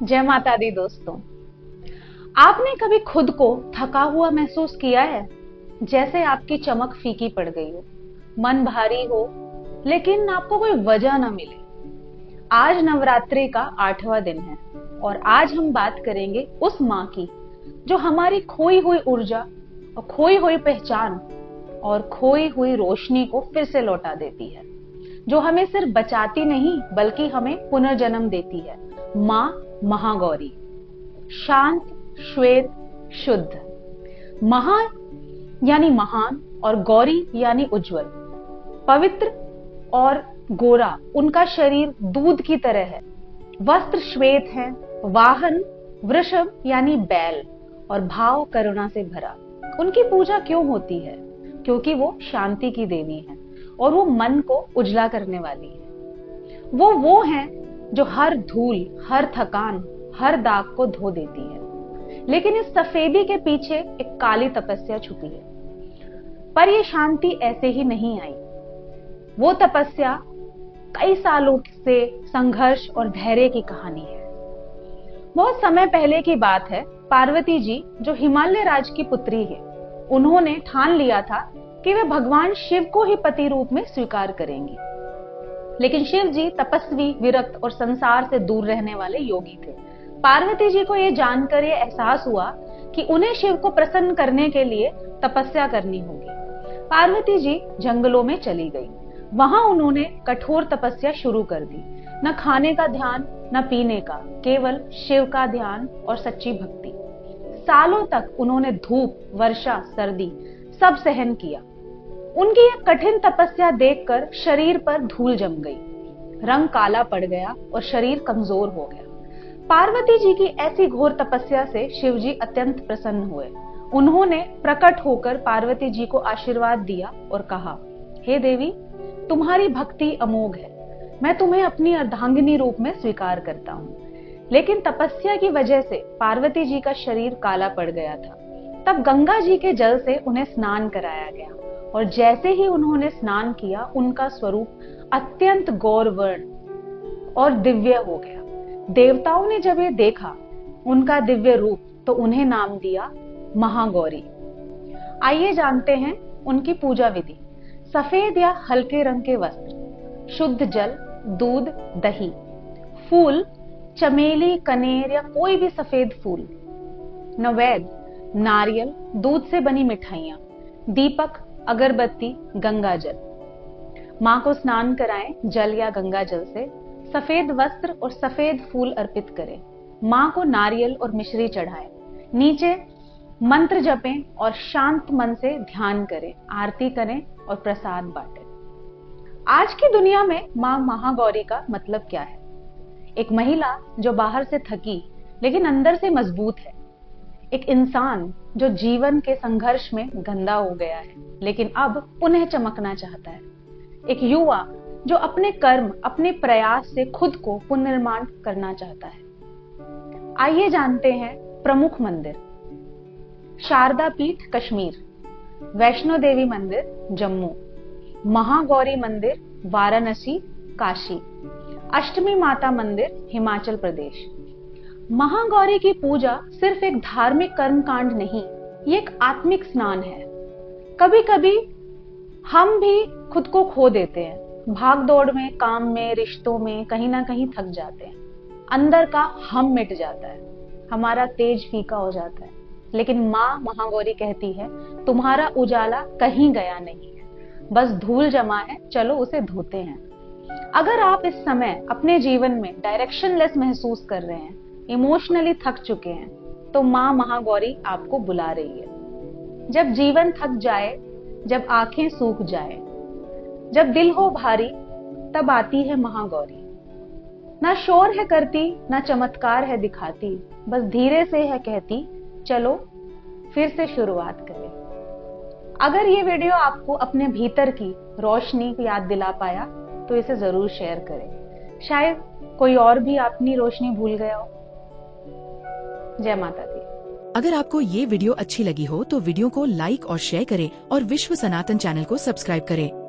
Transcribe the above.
जय माता दी दोस्तों। आपने कभी खुद को थका हुआ महसूस किया है? जैसे आपकी चमक फीकी पड़ गई हो, मन भारी हो, लेकिन आपको कोई वजह ना मिले। आज नवरात्रि का 8वां दिन है और आज हम बात करेंगे उस माँ की जो हमारी खोई हुई ऊर्जा और खोई हुई पहचान और खोई हुई रोशनी को फिर से लौटा देती है, जो हमें सिर्फ बचाती नहीं बल्कि हमें पुनर्जन्म देती है। माँ महागौरी, शांत, श्वेत, शुद्ध। महा यानी महान और गौरी यानी उज्जवल, पवित्र और गोरा। उनका शरीर दूध की तरह है, वस्त्र श्वेत है, वाहन वृषभ यानी बैल और भाव करुणा से भरा। उनकी पूजा क्यों होती है? क्योंकि वो शांति की देवी है और वो मन को उजला करने वाली है। वो है जो हर धूल, हर थकान, हर दाग को धो देती है। लेकिन इस सफेदी के पीछे एक काली तपस्या छुपी है। पर ये शांति ऐसे ही नहीं आई। वो तपस्या कई सालों से संघर्ष और धैर्य की कहानी है। बहुत समय पहले की बात है। पार्वती जी जो हिमालय राज की पुत्री है, उन्होंने ठान लिया था कि वे भगवान शिव को ही पति रूप में स्वीकार करेंगी। लेकिन शिव जी तपस्वी, विरक्त और संसार से दूर रहने वाले योगी थे। पार्वती जी को यह जानकर यह एहसास हुआ कि उन्हें शिव को प्रसन्न करने के लिए तपस्या करनी होगी। पार्वती जी जंगलों में चली गई। वहां उन्होंने कठोर तपस्या शुरू कर दी। न खाने का ध्यान, न पीने का, केवल शिव का ध्यान और सच्ची भक्ति। सालों तक उन्होंने धूप, वर्षा, सर्दी सब सहन किया। उनकी यह कठिन तपस्या देखकर शरीर पर धूल जम गई, रंग काला पड़ गया और शरीर कमजोर हो गया। पार्वती जी की ऐसी घोर तपस्या से शिव जी अत्यंत प्रसन्न हुए। उन्होंने प्रकट होकर पार्वती जी को आशीर्वाद दिया और कहा, हे देवी, तुम्हारी भक्ति अमोघ है। मैं तुम्हें अपनी अर्धांगिनी रूप में स्वीकार करता हूँ। लेकिन तपस्या की वजह से पार्वती जी का शरीर काला पड़ गया था। तब गंगा जी के जल से उन्हें स्नान कराया गया और जैसे ही उन्होंने स्नान किया, उनका स्वरूप अत्यंत गौरवर्ण और दिव्य हो गया। देवताओं ने जब ये देखा उनका दिव्य रूप, तो उन्हें नाम दिया महागौरी। आइए जानते हैं उनकी पूजा विधि। सफेद या हल्के रंग के वस्त्र, शुद्ध जल, दूध, दही, फूल चमेली, कनेर या कोई भी सफेद फूल, नैवेद्य नारियल, दूध से बनी मिठाइयां, दीपक, अगरबत्ती, गंगा जल। मां को स्नान कराएं जल या गंगा जल से। सफेद वस्त्र और सफेद फूल अर्पित करें। मां को नारियल और मिश्री चढ़ाएं। नीचे मंत्र जपें और शांत मन से ध्यान करें, आरती करें और प्रसाद बांटें। आज की दुनिया में मां महागौरी का मतलब क्या है? एक महिला जो बाहर से थकी लेकिन अंदर से मजबूत है। एक इंसान जो जीवन के संघर्ष में गंदा हो गया है लेकिन अब पुनः चमकना चाहता है। एक युवा जो अपने कर्म, अपने प्रयास से खुद को पुनर्निर्माण करना चाहता है। आइए जानते हैं प्रमुख मंदिर। शारदा पीठ कश्मीर, वैष्णो देवी मंदिर जम्मू, महागौरी मंदिर वाराणसी काशी, अष्टमी माता मंदिर हिमाचल प्रदेश। महागौरी की पूजा सिर्फ एक धार्मिक कर्मकांड नहीं, ये एक आत्मिक स्नान है। कभी कभी हम भी खुद को खो देते हैं। भाग दौड़ में, काम में, रिश्तों में कहीं ना कहीं थक जाते हैं। अंदर का हम मिट जाता है, हमारा तेज फीका हो जाता है। लेकिन माँ महागौरी कहती है, तुम्हारा उजाला कहीं गया नहीं है, बस धूल जमा है, चलो उसे धोते हैं। अगर आप इस समय अपने जीवन में डायरेक्शनलेस महसूस कर रहे हैं, इमोशनली थक चुके हैं, तो माँ महागौरी आपको बुला रही है। जब जीवन थक जाए, जब आंखें सूख जाए, जब दिल हो भारी, तब आती है महागौरी। ना शोर है करती, ना चमत्कार है दिखाती, बस धीरे से है कहती, चलो फिर से शुरुआत करें। अगर ये वीडियो आपको अपने भीतर की रोशनी की याद दिला पाया तो इसे जरूर शेयर करें। शायद कोई और भी अपनी रोशनी भूल गया हो। जय माता दी। अगर आपको ये वीडियो अच्छी लगी हो तो वीडियो को लाइक और शेयर करें और विश्व सनातन चैनल को सब्सक्राइब करें।